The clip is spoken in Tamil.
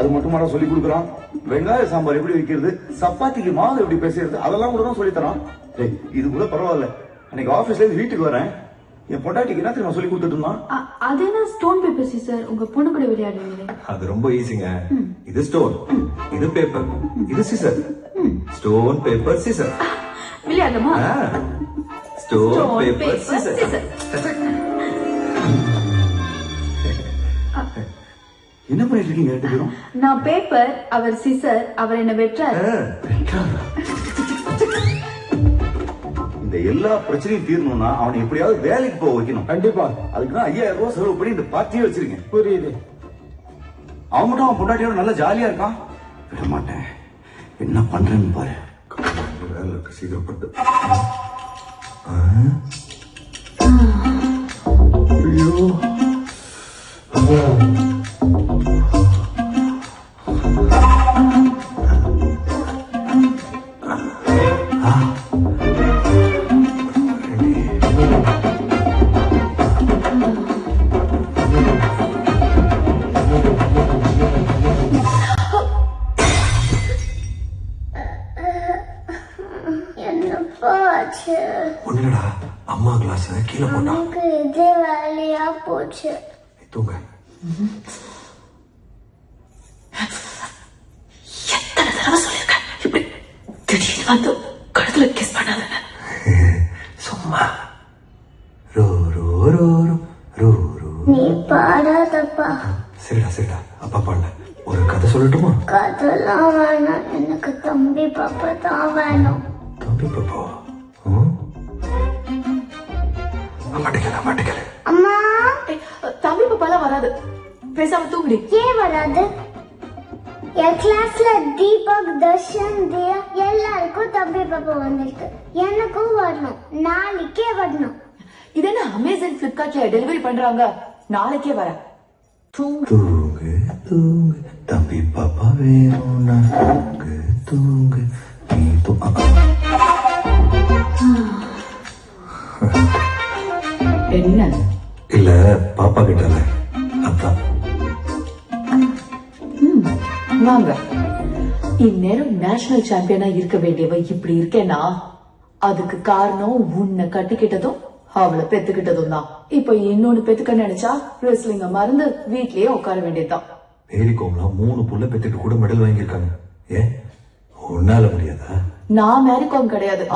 அது மட்டுமாடா சொல்லி கொடுக்குறான். வெங்காய சாம்பார் எப்படி வைக்கிறது, சப்பாத்திக்கு மாவு எப்படி பேசுறது, அதெல்லாம் கூட தான் சொல்லி தரான். இது கூட பரவாயில்ல. அன்னைக்கு ஆபீஸ்ல இருந்து வீட்டுக்கு வரேன், என் பொண்டாட்டிக்கு என்ன தெரியுமா சொல்லி கொடுத்துட்டு இருந்தான். அது என்ன ஸ்டோன் பேப்பர் சிஸ்டர், உங்க பொண்ணு கூட விளையாடுவீங்களே. அது ரொம்ப ஈஸிங்க. இது ஸ்டோன், இது பேப்பர், இது சிசர். ஸ்டோன் பேப்பர் சிசர் விளையாடலாமா? Stone paper scissor. என்ன பண்ணிட்டு இருக்கீங்க ரெண்டு பேரும்? நான் பேப்பர், அவர் சிசர், அவர் என்ன வெட்டுறாரு. இந்த எல்லா பிரச்சனையும் தீரணும்னா அவனை எப்படியாவது வேலைக்கு போக வைக்கணும். கண்டிப்பா. அதுக்குதான் 5000 ரூபாய் செலவு பண்ணி இந்த பார்ட்டியே வச்சிருக்கேன். புரியுது. அவன் மட்டும் அவன் பொண்டாட்டியோட நல்லா ஜாலியா இருக்கான். விட மாட்டேன். என்ன பண்றேன்னு பாரு. வேலை இருக்கு, சீக்கிரப்பட்டு. ஐயோ ஒண்ணுடா, அம்மா கிளாஸ் கீழே போட்டா இதே வேலையா போச்சு. தூங்க. எத்தனை தடவை சொல்லிருக்கேன், இப்படி திடீர்னு வந்து கழுத்துல கிஸ் பண்ணாத. சும்மா row row row row row. நீ பாடாதப்பா. சரிடா, அப்பா பாடல. ஒரு கதை சொல்லட்டுமா? கதெல்லாம் வேணாம், எனக்கு தம்பி பாப்பா தான் வேணும். தம்பி பாப்பா? மாட்டிக்கல. அம்மா, தம்பி பாப்பாலாம் வராது, பேசாம தூங்குடி. ஏன் வராது? என் கிளாஸ்ல தீபக், தர்ஷன், தியா எல்லாருக்கும் தம்பி பாப்பா வந்திருக்கு. எனக்கும் வரணும், நாளைக்கே வரணும். இது என்ன அமேசான் பிளிப்கார்ட்ல டெலிவரி பண்றாங்க? நாளைக்கே வர. தூங்கு தம்பி பாப்பா வேணும்னா தூங்கு நீ என்ன இல்ல, பாப்பா கிட்டல அதான். வாங்க. இந்நேரம் நேஷனல் சாம்பியனா இருக்க வேண்டியவ இப்படி இருக்கேனா, அதுக்கு காரணம் உன்னை கட்டிக்கிட்டதும் அவளை பெத்துக்கிட்டதும் தான். இப்ப இன்னொன்னு பெத்துக்க நினைச்சா ரெஸ்லிங்க மறந்து வீட்லயே உட்கார வேண்டியதுதான். மேரி கோம்லாம் 3 புள்ள பெத்துட்டு கூட மெடல் வாங்கியிருக்காங்க. ஏன் உன்னால முடியாதா? நான் மேரிகாம் கிடையாது.